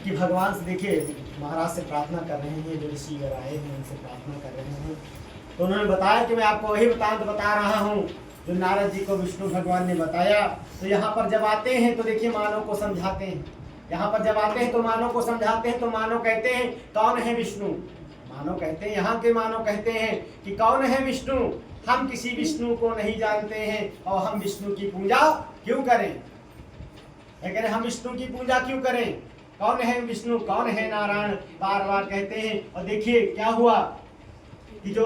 कि भगवान से देखिए महाराज से प्रार्थना कर रहे हैं, जो ऋषि वर आए हैं उनसे प्रार्थना कर रहे हैं। तो उन्होंने बताया कि मैं आपको वही बता रहा हूँ जो नारद जी को विष्णु भगवान ने बताया। तो यहाँ पर जब आते हैं तो देखिए मानव को समझाते हैं, यहाँ पर जब आते हैं तो मानव को समझाते हैं। तो मानव कहते हैं कौन है विष्णु, मानव कहते हैं, यहाँ के मानव कहते हैं कि कौन है विष्णु, हम किसी विष्णु को नहीं जानते हैं और हम विष्णु की पूजा क्यों करें। कह रहे हम विष्णु की पूजा क्यों करें, कौन है विष्णु, कौन है नारायण, बार बार कहते हैं। और देखिए क्या हुआ कि जो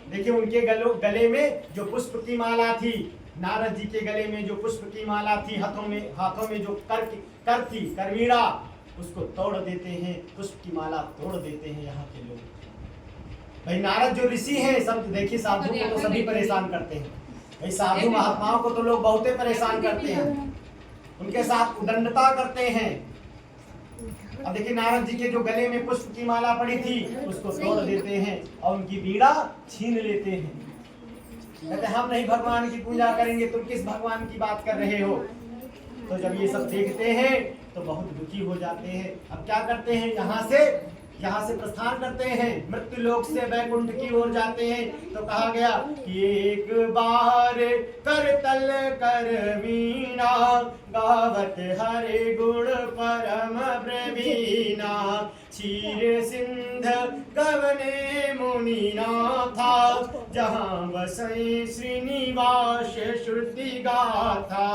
देखिए उनके गले में जो पुष्प की माला थी, नारद जी के गले में जो पुष्प की माला थी, हाथों में जो कर थी करवीणा, उसको तोड़ देते हैं, पुष्प की माला तोड़ देते हैं यहाँ के लोग। भाई नारद जो ऋषि हैं सब देखिए साधु को तो सभी परेशान करते हैं, भाई साधु महात्माओं को तो लोग बहुते परेशान करते हैं, उनके साथ उदंडता करते हैं। अब देखिए नारद जी के जो गले में पुष्प की माला पड़ी थी उसको तोड़ देते हैं और उनकी बीड़ा छीन लेते हैं। कहते हम नहीं भगवान की पूजा करेंगे, तुम किस भगवान की बात कर रहे हो। तो जब ये सब देखते हैं तो बहुत दुखी हो जाते हैं। अब क्या करते हैं, यहाँ से प्रस्थान करते हैं, मृत्यु लोक से वैकुंठ की ओर जाते हैं। तो कहा गया कि एक बार करतल कर वीणा, गावत हरि गुण परम प्रवीणा, क्षीर सिंध गवने मुनिनाथा, जहाँ बसई श्रीनिवास श्रुति गाथा,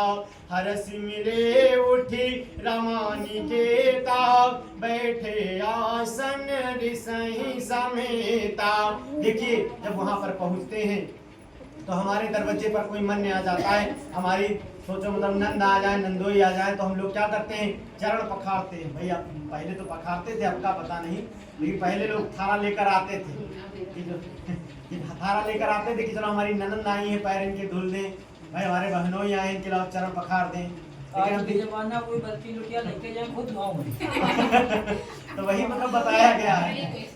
हरस मिले उठी रमानिकेता, बैठे आसन ऋषि समेता। देखिए जब वहां पर पहुंचते हैं तो हमारे दरवाजे पर कोई मन आ जाता है, हमारी सोचो मतलब नंद आ जाए, नंदोई आ जाए, तो हम लोग क्या करते हैं, चरण पखारते हैं। भैया पहले तो पखारते थे, अब का पता नहीं, लेकिन पहले लोग थारा लेकर आते थे, थारा लेकर आते थे कि चलो हमारी ननंद आई है, पैर इनके धुल दें, भाई हमारे बहनों ही आए इनके चरण पखार दें। लेकिन जमाना कोई बत्ती लुटिया लेके जाए खुद गाँव में तो वही मतलब बताया गया है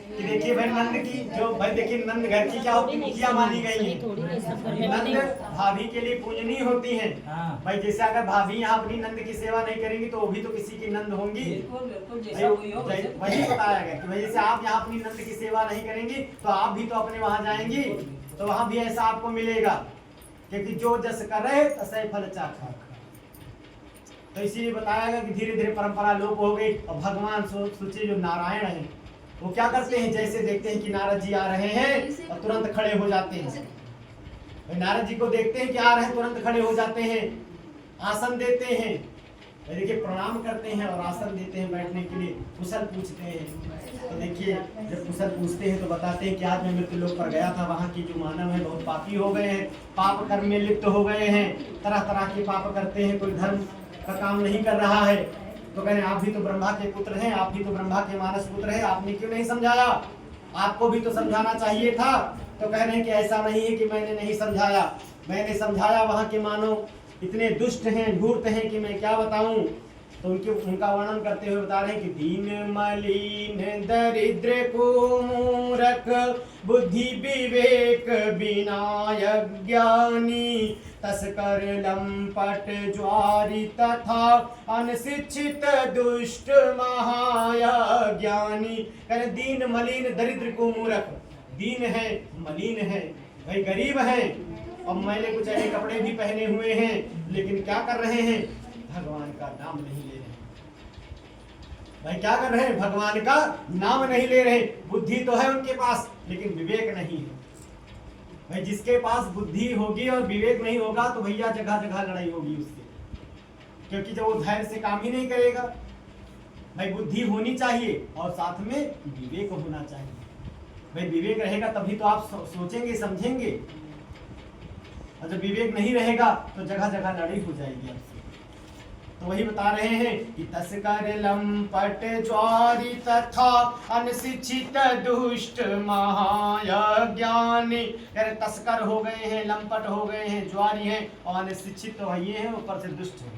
कि देखिए भाई नंद की जो भाई देखिए नंद घर की क्या होती मुखिया मानी गई है, नंद भाभी के लिए पूजनीय होती है। भाई जैसे अगर भाभी यहाँ अपनी नंद की सेवा नहीं करेंगी तो वो भी तो किसी की नंद होंगी। वही बताया गया कि भाई जैसे आप यहाँ अपनी नंद की सेवा नहीं करेंगी तो आप भी तो अपने वहां जाएंगी, तो वहां भी ऐसा आपको मिलेगा, क्योंकि जो जस करे तसै फल चाखा। तो इसीलिए बताया गया कि धीरे धीरे परंपरा लोप हो गई और भगवान सोचे जो नारायण है वो क्या करते हैं, जैसे देखते हैं कि नारद जी आ रहे हैं और तुरंत खड़े हो जाते हैं। नारद जी को देखते हैं कि आ रहे हैं, तुरंत खड़े हो जाते हैं, आसन देते हैं, देखिए प्रणाम करते हैं और आसन देते हैं बैठने के लिए, कुशल पूछते हैं। तो देखिए जब कुशल पूछते हैं तो बताते हैं कि आज मैं मृत्यु लोक पर गया था, वहाँ की जो मानव है बहुत पापी हो गए हैं, पाप कर्म में लिप्त हो गए हैं, तरह तरह के पाप करते हैं, कोई धर्म का काम नहीं कर रहा है। तो कह रहे आप भी तो ब्रह्मा के पुत्र हैं, आप भी तो ब्रह्मा के मानस पुत्र हैं, आपने क्यों नहीं समझाया, आपको भी तो समझाना चाहिए था। तो कह रहे हैं कि ऐसा नहीं है कि मैंने नहीं समझाया, मैंने समझाया, वहाँ के मानव इतने दुष्ट हैं, धूर्त हैं कि मैं क्या बताऊं। तो उनका वर्णन करते हुए बता रहे हैं कि दीन मलिन दरिद्र को मूर्ख, बुद्धि विवेक बिना ज्ञानी, तस्कर लंपट ज्वारी तथा अनशिक्षित दुष्ट महाज्ञानी। कह दीन मलिन दरिद्र को मूर्ख, दीन है मलिन है, भाई गरीब है और मैले कुछ ऐसे कपड़े भी पहने हुए हैं, लेकिन क्या कर रहे हैं, भगवान का नाम नहीं ले रहे। भाई क्या कर रहे हैं, भगवान का नाम नहीं ले रहे। बुद्धि तो है उनके पास लेकिन विवेक नहीं है। भाई जिसके पास बुद्धि होगी और विवेक नहीं होगा तो भैया जगह जगह लड़ाई होगी उससे, क्योंकि जब वो धैर्य से काम ही नहीं करेगा। भाई बुद्धि होनी चाहिए और साथ में विवेक होना चाहिए। भाई विवेक रहेगा तभी तो आप सोचेंगे समझेंगे, और जब विवेक नहीं रहेगा तो जगह जगह लड़ाई हो जाएगी आपसे। तो वही बता रहे हैं कि तस्कर लंपट ज्वारी तथा अनशिक्षित दुष्ट महाज्ञानी। तस्कर हो गए हैं, लंपट हो गए हैं, ज्वारी हैं और अनशिक्षित तो ये हैं, ऊपर से दुष्ट हैं।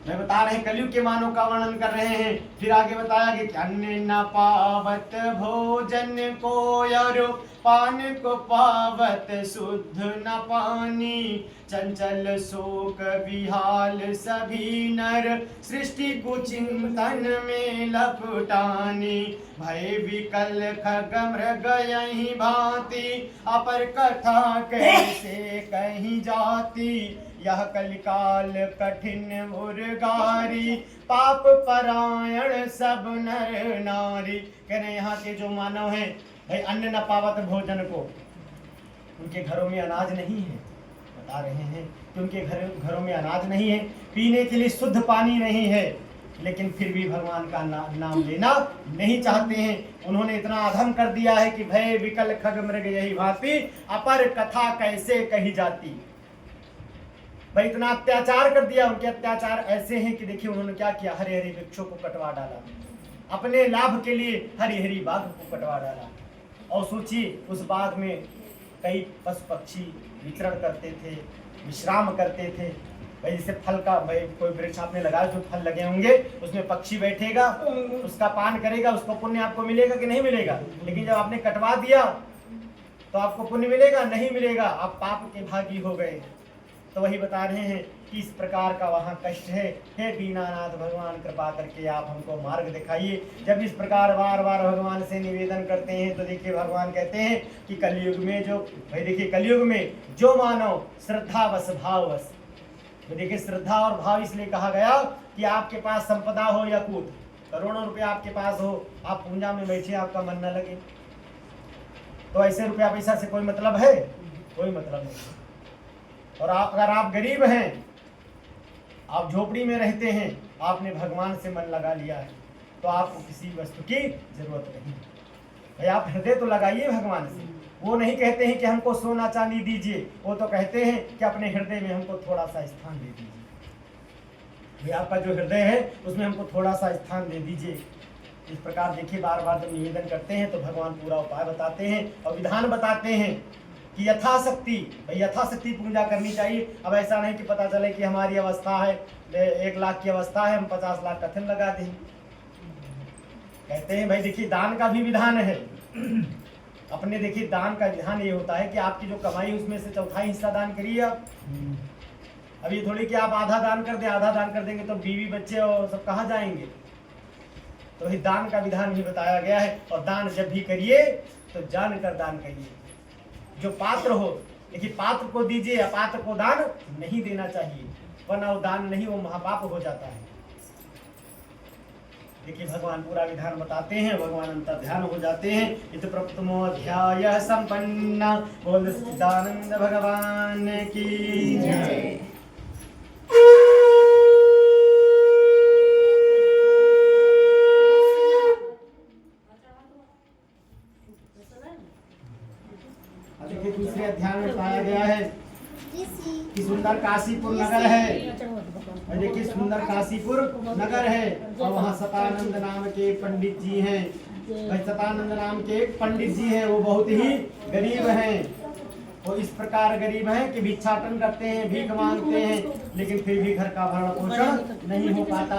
मैं बता रहे हैं कलयुग के मानव का वर्णन कर रहे हैं। फिर आगे बताया कि अन्न न पावत भोजन को और पान को पावत शुद्ध न पानी, चंचल शोक विहाल सभी नर सृष्टि कुचिंतन में लपटानी, भय विकल खग मृग यही भांति अपर कथा कैसे कहीं जाती, यह कलिकाल कठिन उर्गारी पाप परायण सब नर नारी। कह रहे यहाँ के जो मानव हैं भाई अन्न न पावत भोजन को, उनके घरों में अनाज नहीं है। बता रहे हैं कि उनके घरों में अनाज नहीं है, पीने के लिए शुद्ध पानी नहीं है, लेकिन फिर भी भगवान का नाम लेना नहीं चाहते हैं। उन्होंने इतना अधम कर दिया है कि भय विकल खग मृग यही भांति अपर कथा कैसे कही जाती। भाई इतना अत्याचार कर दिया। उनके अत्याचार ऐसे हैं कि देखिए उन्होंने क्या किया, हरे हरे वृक्षों को कटवा डाला, अपने लाभ के लिए हरी हरी बाग को कटवा डाला। और सोचिए उस बाग में कई पशु पक्षी विचरण करते थे, विश्राम करते थे। भाई जैसे फल का, भाई कोई वृक्ष आपने लगाया जो फल लगे होंगे उसमें पक्षी बैठेगा, उसका पान करेगा, उसको पुण्य आपको मिलेगा कि नहीं मिलेगा। लेकिन जब आपने कटवा दिया तो आपको पुण्य मिलेगा? नहीं मिलेगा, आप पाप के भागी हो गए। तो वही बता रहे हैं कि इस प्रकार का वहाँ कष्ट है। हे दीनानाथ भगवान कृपा करके आप हमको मार्ग दिखाइए। जब इस प्रकार बार बार भगवान से निवेदन करते हैं तो देखिए भगवान कहते हैं कि कलयुग में जो, भाई देखिए कलयुग में जो मानव श्रद्धावश भाववश, तो देखिए श्रद्धा और भाव इसलिए कहा गया कि आपके पास संपदा हो या कूट, करोड़ों रुपया आपके पास हो, आप पूंजा में बैठे आपका मन न लगे, तो ऐसे रुपया पैसा से कोई मतलब है? कोई मतलब नहीं। और अगर आप गरीब हैं, आप झोपड़ी में रहते हैं, आपने भगवान से मन लगा लिया है, तो आपको किसी वस्तु की जरूरत नहीं। भाई आप हृदय तो लगाइए भगवान से। वो नहीं कहते हैं कि हमको सोना चांदी दीजिए, वो तो कहते हैं कि अपने हृदय में हमको थोड़ा सा स्थान दे दीजिए। भाई आपका जो हृदय है उसमें हमको थोड़ा सा स्थान दे दीजिए। इस प्रकार देखिए बार बार जब निवेदन करते हैं तो भगवान पूरा उपाय बताते हैं और विधान बताते हैं कि यथाशक्ति, भाई यथाशक्ति पूजा करनी चाहिए। अब ऐसा नहीं कि पता चले कि हमारी अवस्था है 1 लाख की अवस्था है, हम 50 लाख कथन लगा दें। कहते हैं भाई देखिए दान का भी विधान है। अपने देखिए दान का विधान ये होता है कि आपकी जो कमाई उसमें से चौथाई हिस्सा दान करिए आप। अब ये थोड़ी कि आप आधा दान कर दें, आधा दान कर देंगे तो बीवी बच्चे और सब कहाँ जाएंगे। तो ये दान का विधान भी बताया गया है। और दान जब भी करिए तो जान कर दान करिए। जो पात्र हो, देखिए पात्र को दीजिए, अपात्र को दान नहीं देना चाहिए, वरना वो दान नहीं, वो महापाप हो जाता है। देखिए भगवान पूरा विधान बताते हैं, भगवान अंतर ध्यान हो जाते हैं। इत प्रथमो अध्याय संपन्न। बोल सच्चिदानंद भगवान की जय। देखिए दूसरे अध्याय में बताया गया है कि सुंदर काशीपुर नगर है। और देखिए सुंदर काशीपुर नगर है और वहाँ सतानंद नाम के एक पंडित जी हैं। भाई सतानंद नाम के एक पंडित जी हैं, वो बहुत ही गरीब हैं। वो इस प्रकार गरीब हैं कि भिक्षाटन करते हैं, भीख मांगते हैं, लेकिन फिर भी घर का भरण पोषण नहीं हो पाता।